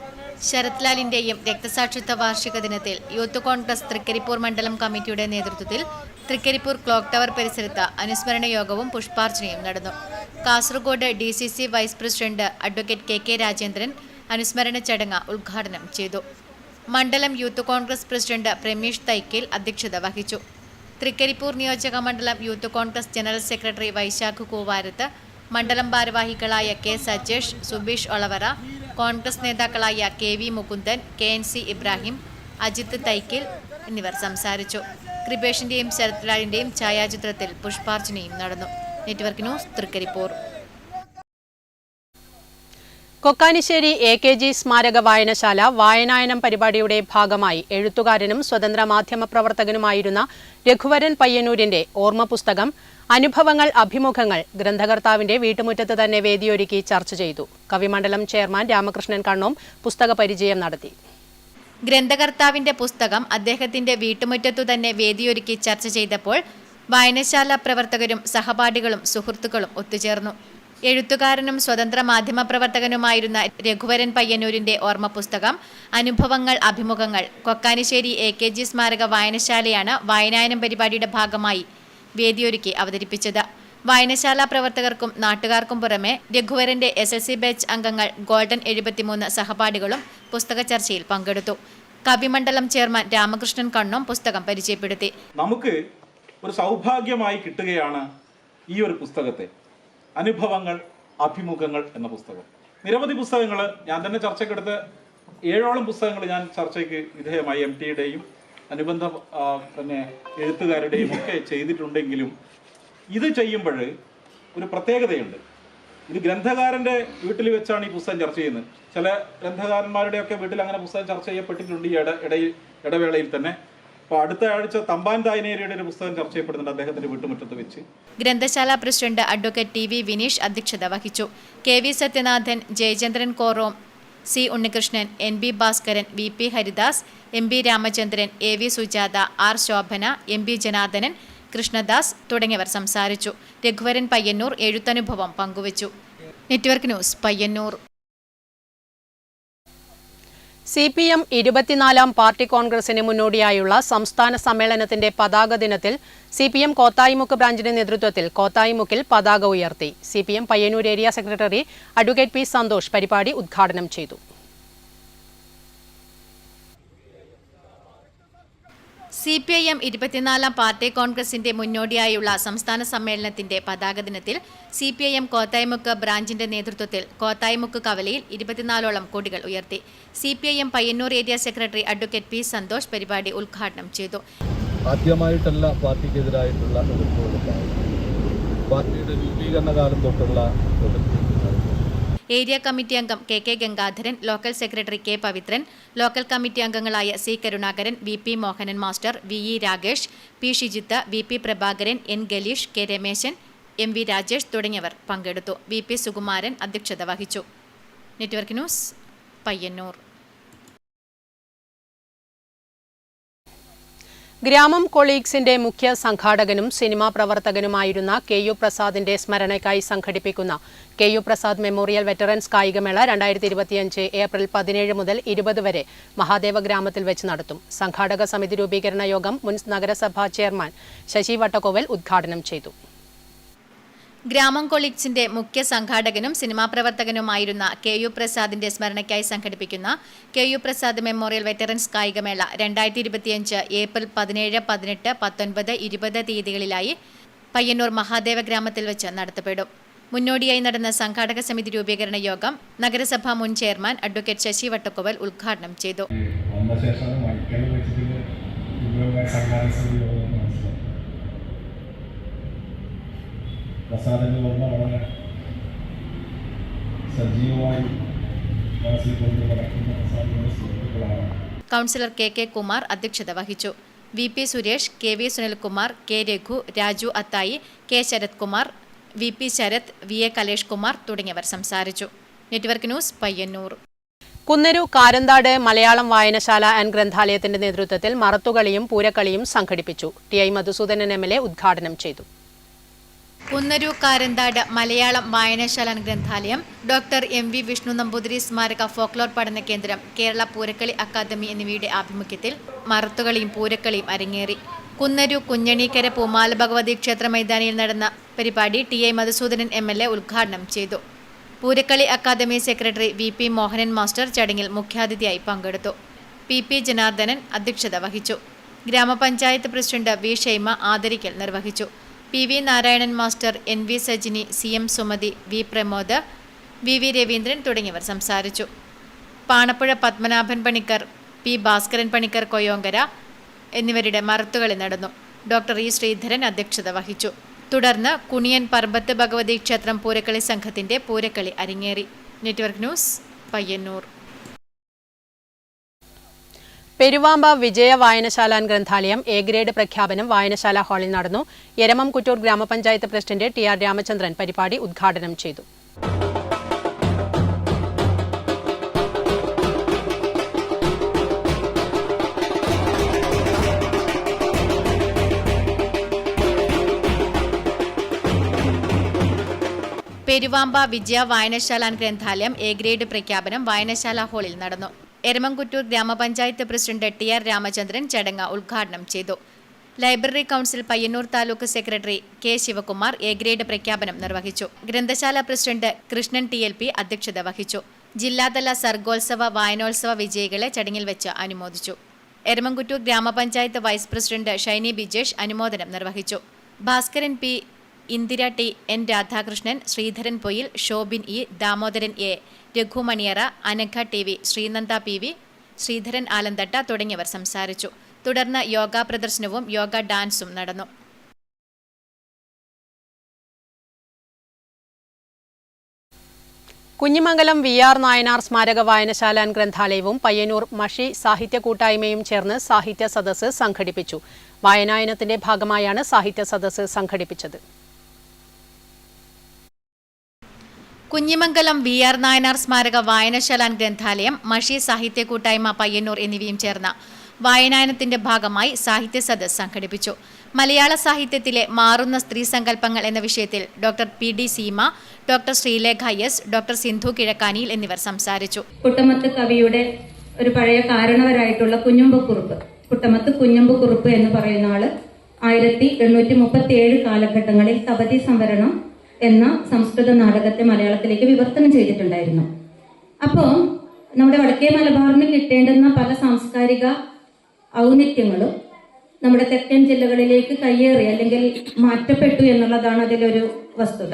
ശരത് ലാലിന്റെയും രക്തസാക്ഷിത്വ വാർഷിക ദിനത്തിൽ യൂത്ത് കോൺഗ്രസ് തൃക്കരിപ്പൂർ മണ്ഡലം കമ്മിറ്റിയുടെ നേതൃത്വത്തിൽ തൃക്കരിപ്പൂർ ക്ലോക്ക് ടവർ പരിസരത്ത് അനുസ്മരണ യോഗവും പുഷ്പാർച്ചനയും നടന്നു. Kasaragod DCC vice president advocate KK Rajendran അനുസ്മരണ ചടങ്ങ് ഉദ്ഘാടനം ചെയ്തു. മണ്ഡലം Youth Congress president Prameesh Thaikkel അധ്യക്ഷത വഹിച്ചു. തൃക്കരിപ്പൂർ നിയോജക മണ്ഡലം Youth Congress general secretary Vaishakh Koovarath, മണ്ഡലം ഭാരവാഹികളായ K സജേഷ്, സുബീഷ് ഒളവറ, കോൺഗ്രസ് നേതാക്കളായ KV മുകുന്ദൻ, KNC ഇബ്രാഹിം, അജിത്ത് തൈക്കേൽ എന്നിവർ സംസാരിച്ചു. കൃപേഷിന്റെയും ശരത് ലാലിന്റെയും ഛായാചിത്രത്തിൽ പുഷ്പാർച്ചനയും നടന്നു. Network news, Trikaripur. Kokkanisseri AKG സ്മാരക വായനശാല വായനായനം പരിപാടിയുടെ ഭാഗമായി എഴുത്തുകാരനും സ്വതന്ത്ര മാധ്യമ പ്രവർത്തകനുമായിരുന്ന രഘുവരൻ പയ്യന്നൂരിന്റെ ഓർമ്മ പുസ്തകം അനുഭവങ്ങൾ അഭിമുഖങ്ങൾ ഗ്രന്ഥകർത്താവിന്റെ വീട്ടുമുറ്റത്ത് തന്നെ വേദിയൊരുക്കി ചർച്ച ചെയ്തു. കവിമണ്ഡലം ചെയർമാൻ രാമകൃഷ്ണൻ കണ്ണോം പുസ്തക പരിചയം നടത്തി. ഗ്രന്ഥകർത്താവിന്റെ പുസ്തകം അദ്ദേഹത്തിന്റെ വീട്ടുമുറ്റത്തു തന്നെ വേദിയൊരുക്കി ചർച്ച ചെയ്തപ്പോൾ വായനശാല പ്രവർത്തകരും സഹപാഠികളും സുഹൃത്തുക്കളും ഒത്തുചേർന്നു. എഴുത്തുകാരനും സ്വതന്ത്ര മാധ്യമ പ്രവർത്തകനുമായിരുന്ന രഘുവരൻ പയ്യന്നൂരിന്റെ ഓർമ്മ പുസ്തകം അനുഭവങ്ങൾ അഭിമുഖങ്ങൾ കൊക്കാനിശ്ശേരി AKG സ്മാരക വായനശാലയാണ് വായനായനം പരിപാടിയുടെ ഭാഗമായി വേദിയൊരുക്കി അവതരിപ്പിച്ചത്. വായനശാല പ്രവർത്തകർക്കും നാട്ടുകാർക്കും പുറമെ രഘുവരന്റെ SSC ബാച്ച് അംഗങ്ങൾ ഗോൾഡൻ 73 സഹപാഠികളും പുസ്തക ചർച്ചയിൽ പങ്കെടുത്തു. കവിമണ്ഡലം ചെയർമാൻ രാമകൃഷ്ണൻ കണ്ണോം പുസ്തകം പരിചയപ്പെടുത്തി. നമുക്ക് ഒരു സൗഭാഗ്യമായി കിട്ടുകയാണ് ഈ ഒരു പുസ്തകത്തെ അനുഭവങ്ങൾ അഭിമുഖങ്ങൾ എന്ന പുസ്തകം. നിരവധി പുസ്തകങ്ങൾ ഞാൻ തന്നെ ചർച്ചയ്ക്കെടുത്ത് 7ഓളം പുസ്തകങ്ങൾ ഞാൻ ചർച്ചയ്ക്ക് വിധേയമായി MTയുടെയും അനുബന്ധ എഴുത്തുകാരുടെയും ഒക്കെ ചെയ്തിട്ടുണ്ടെങ്കിലും ഇത് ചെയ്യുമ്പോൾ ഒരു പ്രത്യേകതയുണ്ട്. ഇത് ഗ്രന്ഥകാരൻ്റെ വീട്ടിൽ വെച്ചാണ് ഈ പുസ്തകം ചർച്ച ചെയ്യുന്നത്. ചില ഗ്രന്ഥകാരന്മാരുടെയൊക്കെ വീട്ടിൽ അങ്ങനെ പുസ്തകം ചർച്ച ചെയ്യപ്പെട്ടിട്ടുണ്ട് ഈ ഇടവേളയിൽ തന്നെ. അപ്പോൾ അടുത്ത ആഴ്ച തമ്പാൻ തായനേരിയുടെ ഒരു പുസ്തകം ചർച്ച ചെയ്യപ്പെടുന്നുണ്ട് അദ്ദേഹത്തിന്റെ വീട്ടുമുറ്റത്ത് വെച്ച്. ഗ്രന്ഥശാല പ്രസിഡന്റ് അഡ്വക്കേറ്റ് TV വിനീഷ് അധ്യക്ഷത വഹിച്ചു. KV Sathyanathan, Jayachandran Korom, C Unnikrishnan, NB Bhaskaran, VP Haridas, MB Ramachandran, AV Sujatha, R Shobhana, MB Janardhanan, Krishnadas തുടങ്ങിയവർ സംസാരിച്ചു. രഘുവരൻ പയ്യന്നൂർ എഴുത്തനുഭവം പങ്കുവച്ചു. Network news, Payyanur. CPM 24ാം party കോൺഗ്രസിന് മുന്നോടിയായുള്ള സംസ്ഥാന സമ്മേളനത്തിന്റെ പതാക ദിനത്തിൽ CPM കോത്തായിമുക്ക് ബ്രാഞ്ചിന്റെ നേതൃത്വത്തിൽ കോത്തായിമുക്കിൽ പതാക ഉയർത്തി. CPM Payyanur area secretary advocate P Santhosh പരിപാടി ഉദ്ഘാടനം ചെയ്തു. CPIM 24ാം പാർട്ടി കോൺഗ്രസിന്റെ മുന്നോടിയായുള്ള സംസ്ഥാന സമ്മേളനത്തിന്റെ പതാക ദിനത്തിൽ CPIM കോത്തായിമുക്ക് ബ്രാഞ്ചിന്റെ നേതൃത്വത്തിൽ കോത്തായിമുക്ക് കവലയിൽ 24ഓളം കൊടികൾ ഉയർത്തി. CPIM Payyanur area secretary advocate P Santhosh പരിപാടി ഉദ്ഘാടനം ചെയ്തു. ആദ്യമായിട്ടല്ല പാർട്ടിക്കെതിരായിട്ടുള്ള എതിർപ്പുകളുണ്ടായി. പാർട്ടിയുടെ രൂപീകരണ കാലം തൊട്ടുള്ള ഏരിയ കമ്മിറ്റി അംഗം KK Gangadharan, local secretary K Pavithran, local committee അംഗങ്ങളായ C Karunakaran, VP Mohanan master, VE Rakesh, P Shijith, VP Prabhakaran, N Galeesh, K Rameshan, MV Rajesh തുടങ്ങിയവർ പങ്കെടുത്തു. VP സുകുമാരൻ അധ്യക്ഷത വഹിച്ചു. Network news, Payyanur. ഗ്രാമം കൊളീഗ്സിന്റെ മുഖ്യ സംഘാടകനും സിനിമാ പ്രവർത്തകനുമായിരുന്ന കെ.യു. പ്രസാദിന്റെ സ്മരണയ്ക്കായി സംഘടിപ്പിക്കുന്ന കെ.യു. പ്രസാദ് മെമ്മോറിയൽ വെറ്ററൻസ് കായികമേള 2025 ഏപ്രിൽ 17 മുതൽ 20 വരെ മഹാദേവ ഗ്രാമത്തിൽ വെച്ച് നടത്തും. സംഘാടക സമിതി രൂപീകരണ യോഗം മുൻ നഗരസഭാ ചെയർമാൻ ശശി വട്ടക്കോവൽ ഉദ്ഘാടനം ചെയ്തു. ഗ്രാമം കൊളീഗ്സിന്റെ മുഖ്യ സംഘാടകനും സിനിമാ പ്രവർത്തകനുമായിരുന്ന കെ.യു. പ്രസാദിന്റെ സ്മരണയ്ക്കായി സംഘടിപ്പിക്കുന്ന കെ.യു. പ്രസാദ് മെമ്മോറിയൽ വെറ്ററൻസ് കായികമേള 2025 ഏപ്രിൽ 17, 18, 19, 20 തീയതികളിലായി പയ്യന്നൂർ മഹാദേവ ഗ്രാമത്തിൽ വെച്ച് നടത്തപ്പെടും. മുന്നോടിയായി നടന്ന സംഘാടക സമിതി രൂപീകരണ യോഗം നഗരസഭാ മുൻ ചെയർമാൻ അഡ്വക്കേറ്റ് ശശി വട്ടക്കോവൽ ഉദ്ഘാടനം ചെയ്തു. പ്രസാദിന്റെ ഓർമ്മ വളരെ സജീവമായി മനസ്സിൽ കൊണ്ട് നടക്കുന്ന പ്രസാദിന്റെ സുഹൃത്തുക്കളാണ്. കൗൺസിലർ കെ കുമാർ അധ്യക്ഷത വഹിച്ചു. VP Suresh, KV Sunilkumar, K Raghu, Raju അത്തായി, K Sarath Kumar, VP Sarath, VA Kalesh Kumar തുടങ്ങിയവർ സംസാരിച്ചു. Network news Payyannur. കുന്നരു കാരന്താട് മലയാളം വായനശാല ആൻഡ് ഗ്രന്ഥാലയത്തിന്റെ നേതൃത്വത്തിൽ മറത്തുകളിയും പൂരക്കളിയും സംഘടിപ്പിച്ചു. TI മധുസൂദനൻ MLA ഉദ്ഘാടനം ചെയ്തു. കുന്നരു കാരന്താട് മലയാളം വായനശാല ഗ്രന്ഥാലയം, ഡോക്ടർ MV വിഷ്ണു നമ്പൂതിരി സ്മാരക ഫോക്ലോർ പഠന കേന്ദ്രം, കേരള പൂരക്കളി അക്കാദമി എന്നിവയുടെ ആഭിമുഖ്യത്തിൽ മറത്തുകളിയും പൂരക്കളിയും അരങ്ങേറി. കുന്നരു കുഞ്ഞണീക്കര പൂമാല ഭഗവതി ക്ഷേത്ര മൈതാനിയിൽ നടന്ന പരിപാടി TI മധുസൂദനൻ MLA ഉദ്ഘാടനം ചെയ്തു. Poorakkali academy secretary VP Mohanan master ചടങ്ങിൽ മുഖ്യാതിഥിയായി പങ്കെടുത്തു. PP ജനാർദ്ദനൻ അധ്യക്ഷത വഹിച്ചു. ഗ്രാമപഞ്ചായത്ത് പ്രസിഡന്റ് V ഷൈമ ആദരിക്കൽ നിർവഹിച്ചു. PV Narayanan master, NV Sajini, CM Sumathi, V Pramod, VV Raveendran തുടങ്ങിയവർ സംസാരിച്ചു. പാണപ്പുഴ പത്മനാഭൻ പണിക്കർ, P ഭാസ്കരൻ പണിക്കർ കൊയോങ്കര എന്നിവരുടെ മറത്തുകളി നടന്നു. ഡോക്ടർ E ശ്രീധരൻ അധ്യക്ഷത വഹിച്ചു. തുടർന്ന് കുണിയൻ പർബത്ത് ഭഗവതി ക്ഷേത്രം പൂരക്കളി സംഘത്തിന്റെ പൂരക്കളി അരങ്ങേറി. Network news Payyannur. പെരുവാമ്പ വിജയ വായനശാല ഗ്രന്ഥാലയം A ഗ്രേഡ് പ്രഖ്യാപനം വായനശാല ഹാളിൽ നടന്നു. എരമം കുറ്റൂർ ഗ്രാമപഞ്ചായത്ത് പ്രസിഡന്റ് TR രാമചന്ദ്രൻ പരിപാടി ഉദ്ഘാടനം ചെയ്തു. പെരുവാമ്പ വിജയ വായനശാല ഗ്രന്ഥാലയം A ഗ്രേഡ് പ്രഖ്യാപനം വായനശാല ഹാളിൽ നടന്നു. എരമംകുറ്റൂർ ഗ്രാമപഞ്ചായത്ത് പ്രസിഡന്റ് TR രാമചന്ദ്രൻ ചടങ്ങ് ഉദ്ഘാടനം ചെയ്തു. Library council Payyanur taluk secretary K Sivakumar A grade പ്രഖ്യാപനം നിർവഹിച്ചു. ഗ്രന്ഥശാല പ്രസിഡന്റ് കൃഷ്ണൻ TLP അധ്യക്ഷത വഹിച്ചു. ജില്ലാതല സർഗോത്സവ വായനോത്സവ വിജയികളെ ചടങ്ങിൽ വെച്ച് അനുമോദിച്ചു. എരമംകുറ്റൂർ ഗ്രാമപഞ്ചായത്ത് വൈസ് പ്രസിഡന്റ് ഷൈനി ബിജേഷ് അനുമോദനം നിർവഹിച്ചു. Bhaskaran P, Indira T, N Radhakrishnan, Sreedharan Poyil, Shobin E, Damodaran A, രഘുമണിയറ, Anagha TV, Sreenanda PV, Sreedharan Alanthatta തുടങ്ങിയവർ സംസാരിച്ചു. തുടർന്ന് യോഗ പ്രദർശനവും യോഗ ഡാൻസും നടന്നു. കുഞ്ഞിമംഗലം VR നായനാർ സ്മാരക വായനശാല ഗ്രന്ഥാലയവും പയ്യന്നൂർ മഷി സാഹിത്യ കൂട്ടായ്മയും ചേർന്ന് സാഹിത്യ സദസ്സ് സംഘടിപ്പിച്ചു. വായനായനത്തിന്റെ ഭാഗമായാണ് സാഹിത്യ സദസ്സ് സംഘടിപ്പിച്ചത്. കുഞ്ഞിമംഗലം VR നായനാർ സ്മാരക വായനശാല ഗ്രന്ഥാലയം, മഷി സാഹിത്യ കൂട്ടായ്മ പയ്യന്നൂർ എന്നിവയും ചേർന്ന വായനായനത്തിന്റെ ഭാഗമായി സാഹിത്യ സദസ്സ് സംഘടിപ്പിച്ചു. മലയാള സാഹിത്യത്തിലെ മാറുന്ന സ്ത്രീ സങ്കല്പങ്ങൾ എന്ന വിഷയത്തിൽ doctor PD Seema, doctor Sreelekha S, doctor Sindhu Kizhakkaniyil എന്നിവർ സംസാരിച്ചു. കുട്ടമത്ത് കവിയുടെ ഒരു പഴയ കാരണവരായിട്ടുള്ള കുഞ്ഞുമ്പക്കുറുപ്പ്, കുട്ടമത്ത് കുഞ്ഞുമ്പക്കുറുപ്പ് എന്ന് പറയുന്ന ആള് 1837 കാലഘട്ടങ്ങളിൽ തപതി സംവരണം എന്ന സംസ്കൃത നാടകത്തെ മലയാളത്തിലേക്ക് വിവർത്തനം ചെയ്തിട്ടുണ്ടായിരുന്നു. അപ്പോൾ നമ്മുടെ വടക്കേ മലബാറിന് കിട്ടേണ്ടുന്ന പല സാംസ്കാരിക ഔന്നിത്യങ്ങളും നമ്മുടെ തെക്കൻ ജില്ലകളിലേക്ക് കയ്യേറി അല്ലെങ്കിൽ മാറ്റപ്പെട്ടു എന്നുള്ളതാണ് അതിലൊരു വസ്തുത.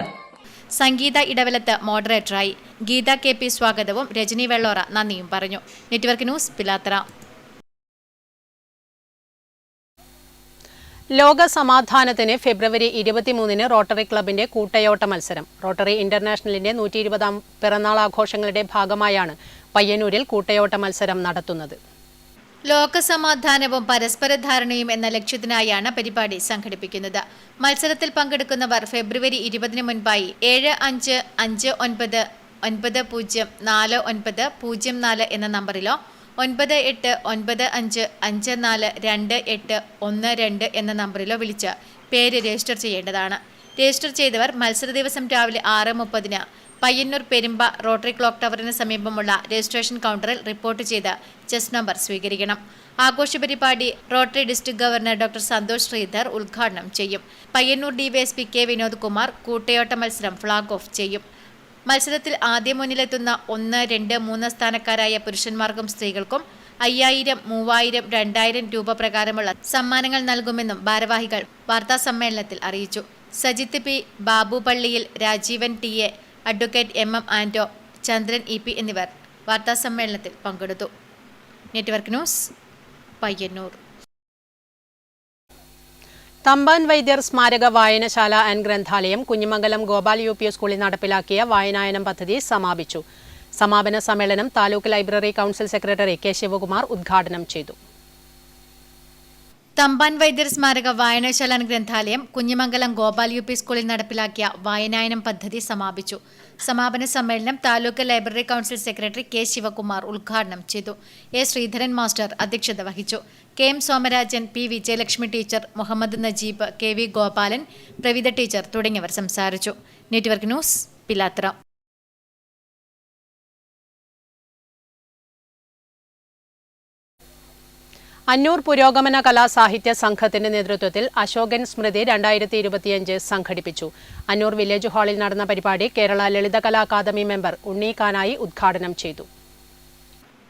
സംഗീത ഇടവലത്ത് മോഡറേറ്ററായി. ഗീത KP സ്വാഗതവും രജനി വെള്ളോറ നന്ദിയും പറഞ്ഞു. Network news Pilathara. ലോക സമാധാനത്തിന് ഫെബ്രുവരി 23 റോട്ടറി ക്ലബിന്റെ കൂട്ടയോട്ട മത്സരം. റോട്ടറി ഇന്റർനാഷണലിന്റെ 120ാം പിറന്നാൾ ആഘോഷങ്ങളുടെ ഭാഗമായാണ് പയ്യന്നൂരിൽ കൂട്ടയോട്ട മത്സരം നടത്തുന്നത്. ലോകസമാധാനവും പരസ്പര ധാരണയും എന്ന ലക്ഷ്യത്തിനായാണ് പരിപാടി സംഘടിപ്പിക്കുന്നത്. മത്സരത്തിൽ പങ്കെടുക്കുന്നവർ ഫെബ്രുവരി 20 മുൻപായി 7559904904 എന്ന നമ്പറിലോ 9895542812 എന്ന നമ്പറിലോ വിളിച്ച് പേര് രജിസ്റ്റർ ചെയ്യേണ്ടതാണ്. രജിസ്റ്റർ ചെയ്തവർ മത്സര ദിവസം രാവിലെ 6:30 പയ്യന്നൂർ പെരുമ്പ റോട്ടറി ക്ലോക്ക് ടവറിന് സമീപമുള്ള രജിസ്ട്രേഷൻ കൗണ്ടറിൽ റിപ്പോർട്ട് ചെയ്ത് ചെസ് നമ്പർ സ്വീകരിക്കണം. ആഘോഷ പരിപാടി rotary district governor doctor Santhosh Sreedhar ഉദ്ഘാടനം ചെയ്യും. പയ്യന്നൂർ ഡിവൈഎസ്പി കെ വിനോദ് കുമാർ കൂട്ടയോട്ട മത്സരം ഫ്ളാഗ് ഓഫ് ചെയ്യും. മത്സരത്തിൽ ആദ്യം മുന്നിലെത്തുന്ന 1, 2, 3 സ്ഥാനക്കാരായ പുരുഷന്മാർക്കും സ്ത്രീകൾക്കും 5000, 3000, 2000 രൂപ പ്രകാരമുള്ള സമ്മാനങ്ങൾ നൽകുമെന്നും ഭാരവാഹികൾ വാർത്താസമ്മേളനത്തിൽ അറിയിച്ചു. Sajith P, Babu Palliyil, Rajeevan TA, advocate MM Anto, Chandran EP എന്നിവർ വാർത്താസമ്മേളനത്തിൽ പങ്കെടുത്തു. Network news, Payyannur. തമ്പാൻ വൈദ്യർ സ്മാരക വായനശാല ആൻഡ് ഗ്രന്ഥാലയം കുഞ്ഞിമംഗലം ഗോപാൽ UP സ്കൂളിൽ നടപ്പിലാക്കിയ വായനായനം പദ്ധതി സമാപിച്ചു. സമാപന സമ്മേളനം taluk library council secretary K Sivakumar ഉദ്ഘാടനം ചെയ്തു. തമ്പാൻ വൈദ്യർ സ്മാരക വായനശാല ഗ്രന്ഥാലയം കുഞ്ഞിമംഗലം ഗോപാൽ UP സ്കൂളിൽ നടപ്പിലാക്കിയ വായനായനം പദ്ധതി സമാപിച്ചു. സമാപന സമ്മേളനം taluk library council secretary K Sivakumar ഉദ്ഘാടനം ചെയ്തു. എ ശ്രീധരൻ മാസ്റ്റർ അധ്യക്ഷത വഹിച്ചു. KM Somarajan, P Vijayalakshmi teacher, Muhammad Najeeb, KV Gopalan, Pravitha teacher തുടങ്ങിയവർ സംസാരിച്ചു. നെറ്റ്വർക്ക് ന്യൂസ്, പിലാത്ര. അന്നൂർ പുരോഗമന കലാസാഹിത്യ സംഘത്തിന്റെ നേതൃത്വത്തിൽ അശോകൻ സ്മൃതി 2025 സംഘടിപ്പിച്ചു. അന്നൂർ വില്ലേജ് ഹാളിൽ നടന്ന പരിപാടി കേരള ലളിതകലാ അക്കാദമി മെമ്പർ ഉണ്ണി കാനായി ഉദ്ഘാടനം ചെയ്തു.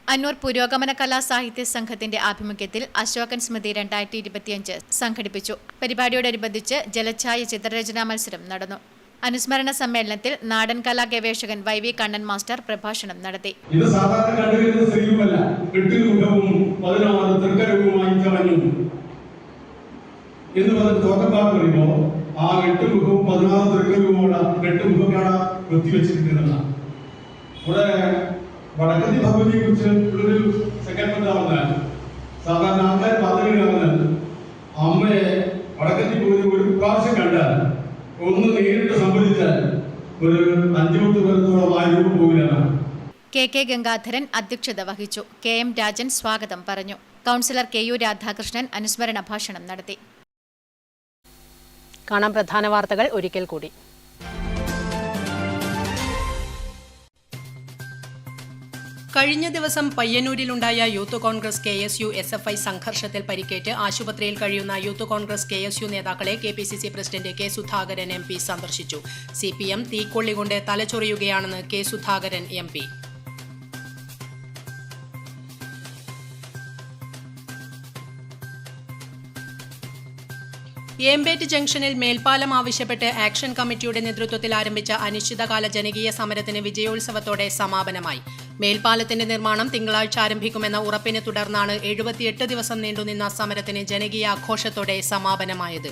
അന്നൂർ പുരോഗമന കലാസാഹിത്യ സംഘത്തിന്റെ ആഭിമുഖ്യത്തിൽ അശോകൻ സ്മൃതി 2025 സംഘടിപ്പിച്ചു. പരിപാടിയോടനുബന്ധിച്ച് ജലഛായ ചിത്രരചനാ മത്സരം നടന്നു. അനുസ്മരണ സമ്മേളനത്തിൽ നാടൻ കലാ ഗവേഷകൻ YV കണ്ണൻ മാസ്റ്റർ പ്രഭാഷണം നടത്തി. ഇത് സാധാരണ കണ്ടുവരുന്ന സ്ത്രീയുമല്ല, 8 മുഖവും 16 തൃക്കരവുമായി ചമഞ്ഞു എന്ന് പറഞ്ഞ് തോക്കപ്പാട് പറയുമ്പോൾ ആ 8 മുഖവും 16 തൃക്കരവുമുള്ള 8 മുഖക്കാട വൃത്തിവെച്ചിരിക്കുന്നതാണ്. ഇവിടെ വടക്കത്തി ഭഗവതിയെ കുറിച്ച് ഉള്ളൊരു സങ്കല്പത്താവുന്നാൽ സാധാരണ ആൾക്കാർ പറഞ്ഞാൽ അമ്മയെ വടക്കത്തി ഭഗവതി ഒരു പ്രാവശ്യം കണ്ടാൽ ഒന്ന് നേരിട്ട് സംബന്ധിച്ചാൽ ഒരു 5-10 പേരത്തോളം ആരും പോകില്ല. KK ഗംഗാധരൻ അധ്യക്ഷത വഹിച്ചു. KM രാജൻ സ്വാഗതം പറഞ്ഞു. കൗൺസിലർ KU രാധാകൃഷ്ണൻ അനുസ്മരണ ഭാഷണം നടത്തി. കാണാം പ്രധാന വാർത്തകൾ ഒരിക്കൽ കൂടി. കഴിഞ്ഞ ദിവസം പയ്യന്നൂരിലുണ്ടായ യൂത്ത് കോൺഗ്രസ് KSU SFI സംഘർഷത്തിൽ പരിക്കേറ്റ് ആശുപത്രിയിൽ കഴിയുന്ന യൂത്ത് കോൺഗ്രസ് KSU നേതാക്കളെ KPCC president K Sudhakaran MP സന്ദർശിച്ചു. CPM തീക്കൊള്ളികൊണ്ട് തലചൊറിയുകയാണെന്ന് K സുധാകരൻ MP. ഏമ്പേറ്റ് ജംഗ്ഷനിൽ മേൽപ്പാലം ആവശ്യപ്പെട്ട് ആക്ഷൻ കമ്മിറ്റിയുടെ നേതൃത്വത്തിൽ ആരംഭിച്ച അനിശ്ചിതകാല ജനകീയ സമരത്തിന് വിജയോത്സവത്തോടെ സമാപനമായി. മേൽപ്പാലത്തിന്റെ നിർമ്മാണം തിങ്കളാഴ്ച ആരംഭിക്കുമെന്ന ഉറപ്പിനെ തുടർന്നാണ് 78 ദിവസം നീണ്ടുനിന്ന സമരത്തിന് ജനകീയ ആഘോഷത്തോടെ സമാപനമായത്.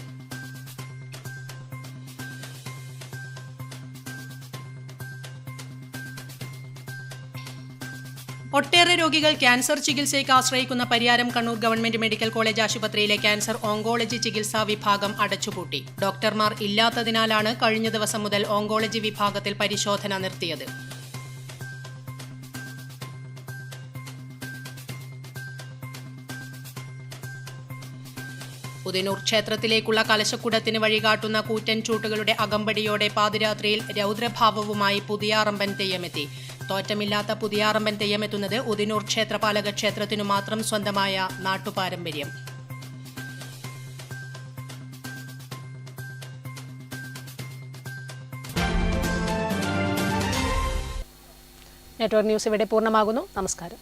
ഒട്ടേറെ രോഗികൾ ക്യാൻസർ ചികിത്സയ്ക്ക് ആശ്രയിക്കുന്ന Pariyaram Kannur government medical college ആശുപത്രിയിലെ ക്യാൻസർ ഓങ്കോളജി ചികിത്സാ വിഭാഗം അടച്ചുപൂട്ടി. ഡോക്ടർമാർ ഇല്ലാത്തതിനാലാണ് കഴിഞ്ഞ ദിവസം മുതൽ ഓങ്കോളജി വിഭാഗത്തിൽ പരിശോധന നിർത്തിയത്. ഉദിനൂർ ക്ഷേത്രത്തിലേക്കുള്ള കലശക്കുടത്തിന് വഴികാട്ടുന്ന കൂറ്റൻ ചൂട്ടുകളുടെ അകമ്പടിയോടെ പാതിരാത്രിയിൽ രൗദ്രഭാവവുമായി പുതിയാറമ്പൻ തെയ്യമെത്തി. തോറ്റമില്ലാത്ത പുതിയാറമ്പൻ തെയ്യമെത്തുന്നത് ഉദിനൂർ ക്ഷേത്രപാലക ക്ഷേത്രത്തിനു മാത്രം സ്വന്തമായ നാട്ടുപാരമ്പര്യം. നെറ്റ്വർക്ക് ന്യൂസ് ഇവിടെ പൂർണ്ണമാകുന്നു. നമസ്കാരം.